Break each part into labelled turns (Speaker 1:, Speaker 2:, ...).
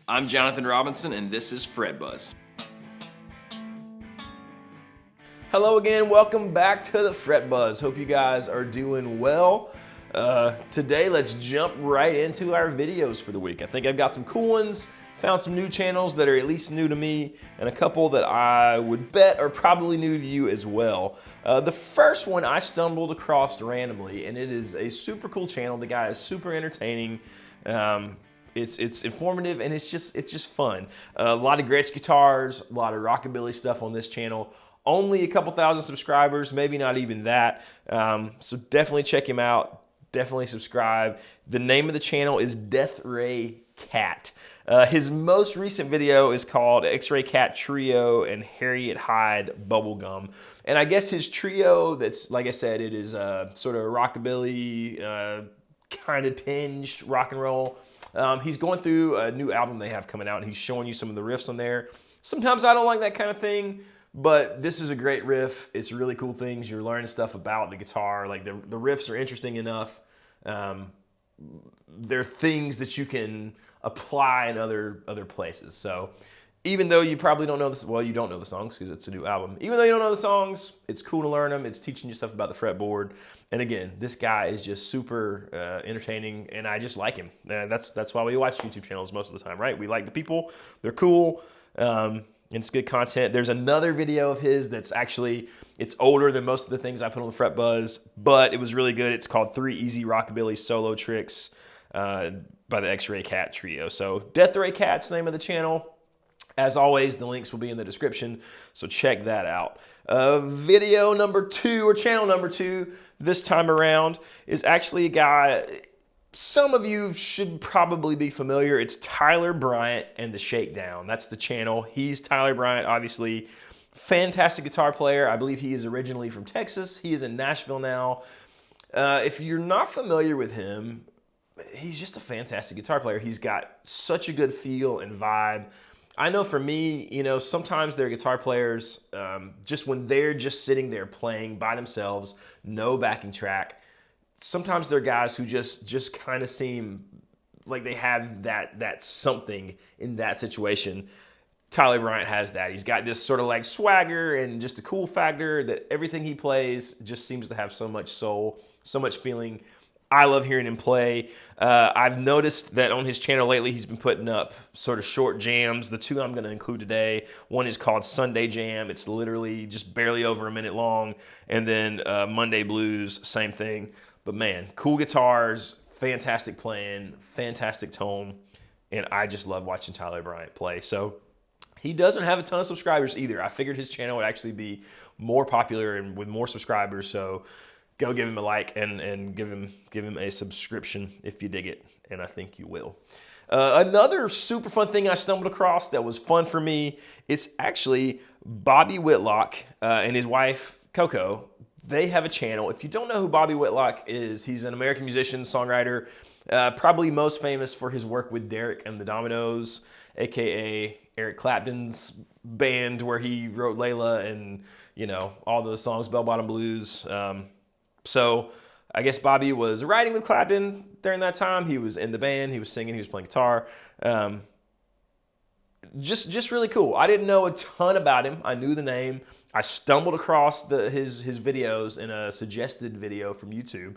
Speaker 1: I'm Jonathan Robinson, and this is Fret Buzz. Hello again, welcome back to the Fret Buzz. Hope you guys are doing well. Today, let's jump right into our videos for the week. I think I've got some cool ones, found some new channels that are at least new to me, and a couple that I would bet are probably new to you as well. The first one I stumbled across randomly, and it is a super cool channel. The guy is super entertaining. It's informative, and it's just fun. A lot of Gretsch guitars, a lot of rockabilly stuff on this channel. Only a couple thousand subscribers, maybe not even that. So definitely check him out. Definitely subscribe. The name of the channel is Death Ray Cat. His most recent video is called X-Ray Cat Trio and Harriet Hyde Bubblegum. And I guess his trio, that's, like I said, it is sort of rockabilly, kind of tinged rock and roll. He's going through a new album they have coming out, and he's showing you some of the riffs on there. Sometimes I don't like that kind of thing, but this is a great riff. It's really cool things. You're learning stuff about the guitar. Like the riffs are interesting enough. They're things that you can apply in other places. So even though you probably don't know this, well, you don't know the songs because it's a new album. Even though you don't know the songs, it's cool to learn them. It's teaching you stuff about the fretboard. And again, this guy is just super entertaining, and I just like him. That's why we watch YouTube channels most of the time, right? We like the people. They're cool. And it's good content. There's another video of his that's actually, it's older than most of the things I put on the Fret Buzz, but it was really good. It's called 3 Easy Rockabilly Solo Tricks by the X-Ray Cat Trio. So Death Ray Cat's the name of the channel. As always, the links will be in the description, so check that out. Video number 2, or channel number 2, this time around, is actually a guy some of you should probably be familiar. It's Tyler Bryant and the Shakedown. That's the channel. He's Tyler Bryant, obviously. Fantastic guitar player. I believe he is originally from Texas. He is in Nashville now. If you're not familiar with him, he's just a fantastic guitar player. He's got such a good feel and vibe. I know for me, you know, sometimes there are guitar players, just when they're just sitting there playing by themselves, no backing track, sometimes they're guys who just kind of seem like they have that something in that situation. Tyler Bryant has that. He's got this sort of like swagger and just a cool factor that everything he plays just seems to have so much soul, so much feeling. I love hearing him play. I've noticed that on his channel lately, he's been putting up sort of short jams. The 2 I'm going to include today, one is called Sunday Jam. It's literally just barely over a minute long. And then Monday Blues, same thing. But man, cool guitars, fantastic playing, fantastic tone. And I just love watching Tyler Bryant play. So he doesn't have a ton of subscribers either. I figured his channel would actually be more popular and with more subscribers. So go give him a like and give him a subscription if you dig it, and I think you will. Another super fun thing I stumbled across that was fun for me, it's actually Bobby Whitlock and his wife, CoCo. They have a channel. If you don't know who Bobby Whitlock is, he's an American musician, songwriter, probably most famous for his work with Derek and the Dominoes, aka Eric Clapton's band where he wrote Layla and, you know, all those songs, Bell Bottom Blues. So I guess Bobby was writing with Clapton during that time. He was in the band, he was singing, he was playing guitar. Just really cool. I didn't know a ton about him. I knew the name. I stumbled across his videos in a suggested video from YouTube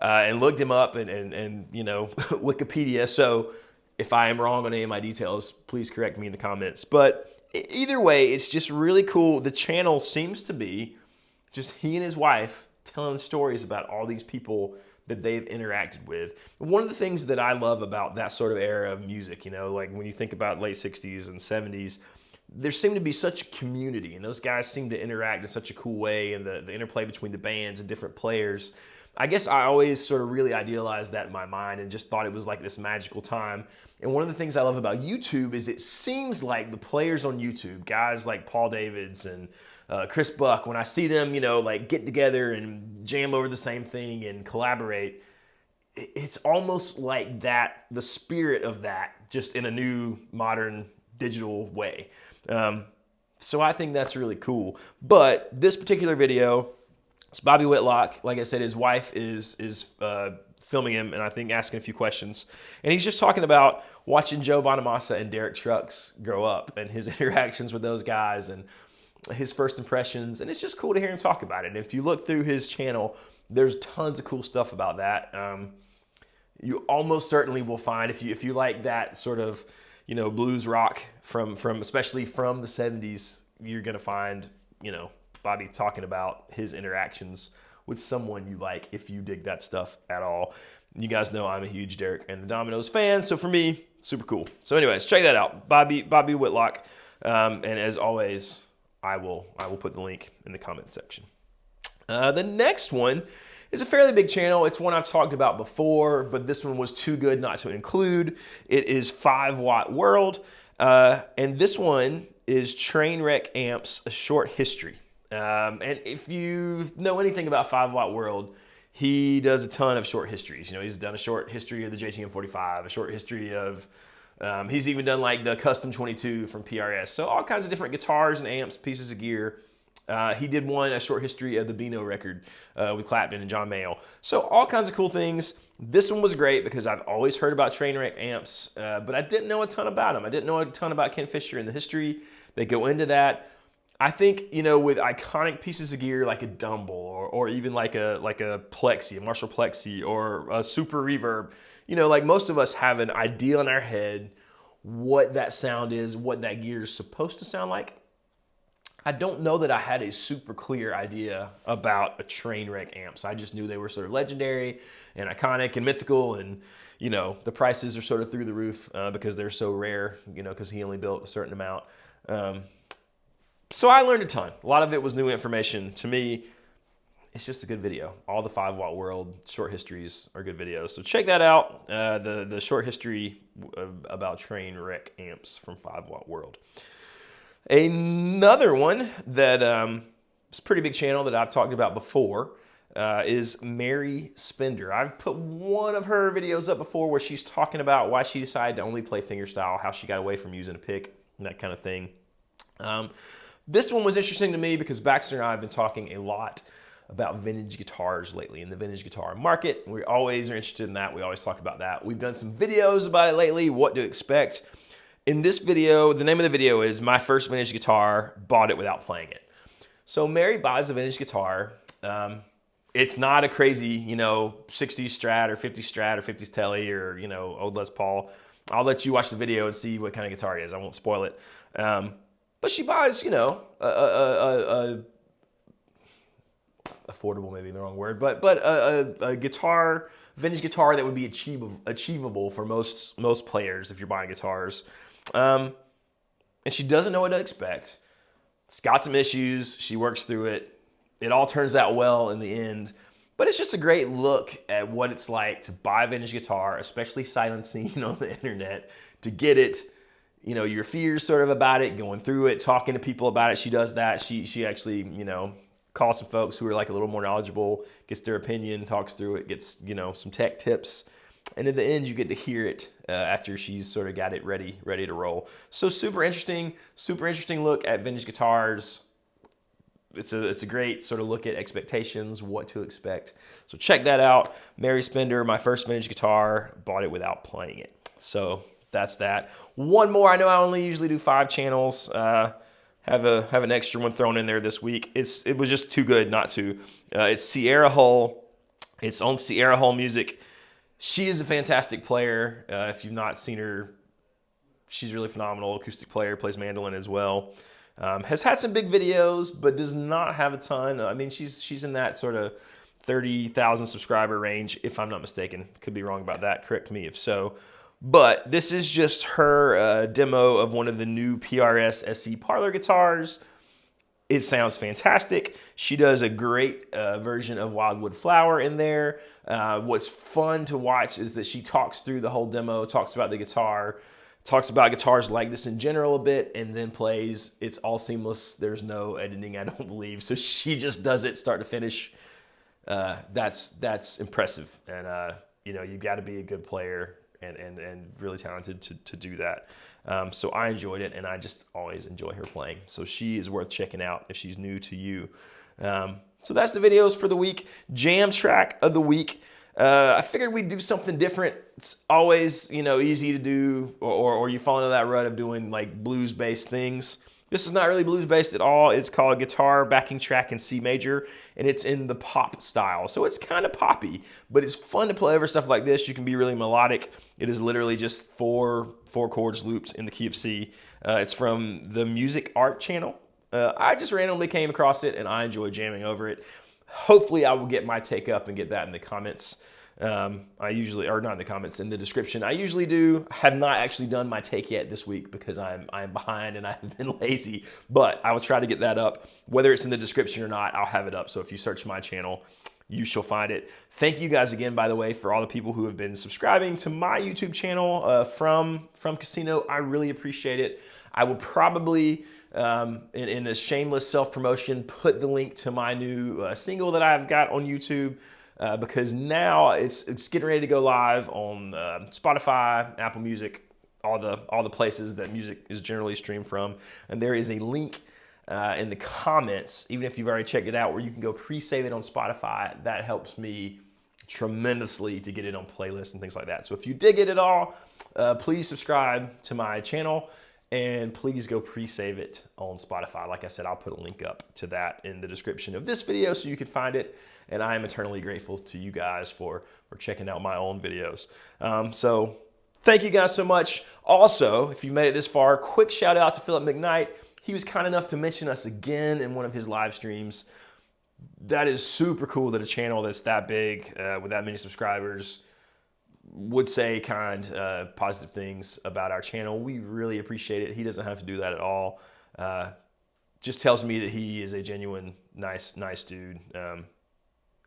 Speaker 1: and looked him up and you know, Wikipedia. So if I am wrong on any of my details, please correct me in the comments. But either way, it's just really cool. The channel seems to be just he and his wife telling stories about all these people that they've interacted with. One of the things that I love about that sort of era of music, you know, like when you think about late 60s and 70s, there seemed to be such a community, and those guys seem to interact in such a cool way, and the interplay between the bands and different players. I guess I always sort of really idealized that in my mind and just thought it was like this magical time. And one of the things I love about YouTube is it seems like the players on YouTube, guys like Paul Davids and Chris Buck, when I see them, you know, like get together and jam over the same thing and collaborate, it's almost like that, the spirit of that, just in a new, modern, digital way. So I think that's really cool. But this particular video, it's Bobby Whitlock. Like I said, his wife is filming him and I think asking a few questions. And he's just talking about watching Joe Bonamassa and Derek Trucks grow up and his interactions with those guys and his first impressions. And it's just cool to hear him talk about it. And if you look through his channel, there's tons of cool stuff about that. You almost certainly will find, if you like that sort of, blues rock from especially from the 70s, you're gonna find, Bobby talking about his interactions with someone you like, if you dig that stuff at all. You guys know I'm a huge Derek and the Dominoes fan, so for me, super cool. So anyways, check that out, Bobby Whitlock. And as always, I will put the link in the comment section. The next one is a fairly big channel. It's one I've talked about before, but this one was too good not to include. It is 5 Watt World, and this one is Trainwreck Amps, a short history. And if you know anything about 5 Watt World, he does a ton of short histories. He's done a short history of the JTM45, a short history of, he's even done like the Custom 22 from PRS. So all kinds of different guitars and amps, pieces of gear. He did a short history of the Beano record with Clapton and John Mayall. So all kinds of cool things. This one was great because I've always heard about Trainwreck amps, but I didn't know a ton about them. I didn't know a ton about Ken Fisher and the history. They go into that. I think, with iconic pieces of gear like a Dumble or even like a Plexi, a Marshall Plexi or a Super Reverb, like most of us have an idea in our head what that sound is, what that gear is supposed to sound like. I don't know that I had a super clear idea about a Trainwreck amps. I just knew they were sort of legendary and iconic and mythical, and the prices are sort of through the roof because they're so rare, because he only built a certain amount. So I learned a ton. A lot of it was new information to me. It's just a good video. All the 5 Watt World short histories are good videos. So check that out. The short history about Trainwreck amps from 5 Watt World. Another one that is a pretty big channel that I've talked about before is Mary Spender. I've put one of her videos up before where she's talking about why she decided to only play fingerstyle, how she got away from using a pick, and that kind of thing. This one was interesting to me because Baxter and I have been talking a lot about vintage guitars lately in the vintage guitar market. We always are interested in that. We always talk about that. We've done some videos about it lately, what to expect. In this video, the name of the video is My First Vintage Guitar, Bought It Without Playing It. So Mary buys a vintage guitar. It's not a crazy, 60s Strat or 50s Strat or 50s Tele or, old Les Paul. I'll let you watch the video and see what kind of guitar it is. I won't spoil it. But she buys, affordable, maybe the wrong word, but a guitar, vintage guitar that would be achievable for most players if you're buying guitars. And she doesn't know what to expect. It's got some issues. She works through it. It all turns out well in the end. But it's just a great look at what it's like to buy a vintage guitar, especially sight unseen on the internet, to get it, your fears sort of about it, going through it, talking to people about it. She does that. She actually, calls some folks who are like a little more knowledgeable, gets their opinion, talks through it, gets, some tech tips. And in the end, you get to hear it after she's sort of got it ready to roll. So super interesting look at vintage guitars. It's a great sort of look at expectations, what to expect. So check that out. Mary Spender, My First Vintage Guitar, Bought It Without Playing It. So that's that. One more. I know I only usually do 5 channels. Have an extra one thrown in there this week. It was just too good not to. It's Sierra Hull. It's on Sierra Hull Music. She is a fantastic player. If you've not seen her, she's really phenomenal. Acoustic player, plays mandolin as well. Has had some big videos, but does not have a ton. I mean, she's in that sort of 30,000 subscriber range, if I'm not mistaken. Could be wrong about that. Correct me if so. But this is just her demo of one of the new PRS SE Parlor guitars. It sounds fantastic. She does a great version of Wildwood Flower in there. What's fun to watch is that she talks through the whole demo, talks about the guitar, talks about guitars like this in general a bit, and then plays. It's all seamless. There's no editing, I don't believe. So she just does it start to finish. That's impressive. And, you've got to be a good player and really talented to do that. So I enjoyed it, and I just always enjoy her playing. So she is worth checking out if she's new to you. So that's the videos for the week. Jam track of the week. I figured we'd do something different. It's always, easy to do, or you fall into that rut of doing like blues-based things. This is not really blues-based at all. It's called Guitar Backing Track in C Major, and it's in the pop style. So it's kind of poppy, but it's fun to play over stuff like this. You can be really melodic. It is literally just four chords looped in the key of C. It's from the Music Art channel. I just randomly came across it, and I enjoy jamming over it. Hopefully, I will get my take up and get that in the comments. Or not in the comments, in the description. I usually do. I have not actually done my take yet this week because I'm behind and I've been lazy, but I will try to get that up. Whether it's in the description or not, I'll have it up. So if you search my channel, you shall find it. Thank you guys again, by the way, for all the people who have been subscribing to my YouTube channel from Casino. I really appreciate it. I will probably, in a shameless self-promotion, put the link to my new single that I've got on YouTube. Because now it's getting ready to go live on Spotify, Apple Music, all the places that music is generally streamed from. And there is a link in the comments, even if you've already checked it out, where you can go pre-save it on Spotify. That helps me tremendously to get it on playlists and things like that. So if you dig it at all, please subscribe to my channel. And please go pre-save it on Spotify. Like I said, I'll put a link up to that in the description of this video so you can find it. And I am eternally grateful to you guys for checking out my own videos. So thank you guys so much. Also, if you made it this far, quick shout out to Philip McKnight. He was kind enough to mention us again in one of his live streams. That is super cool that a channel that's that big with that many subscribers would say kind, positive things about our channel. We really appreciate it. He doesn't have to do that at all. Just tells me that he is a genuine, nice dude.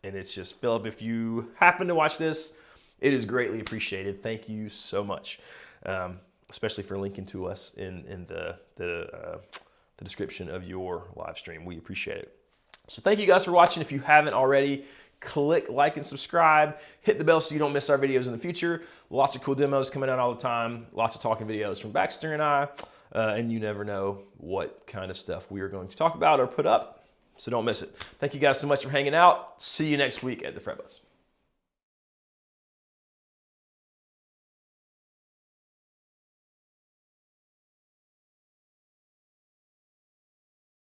Speaker 1: And it's just, Philip, if you happen to watch this, it is greatly appreciated. Thank you so much, especially for linking to us in the description of your live stream. We appreciate it. So thank you guys for watching. If you haven't already, click like and subscribe. Hit the bell so you don't miss our videos in the future. Lots of cool demos coming out all the time. Lots of talking videos from Baxter and I. And you never know what kind of stuff we are going to talk about or put up. So don't miss it. Thank you guys so much for hanging out. See you next week at the Fret Buzz.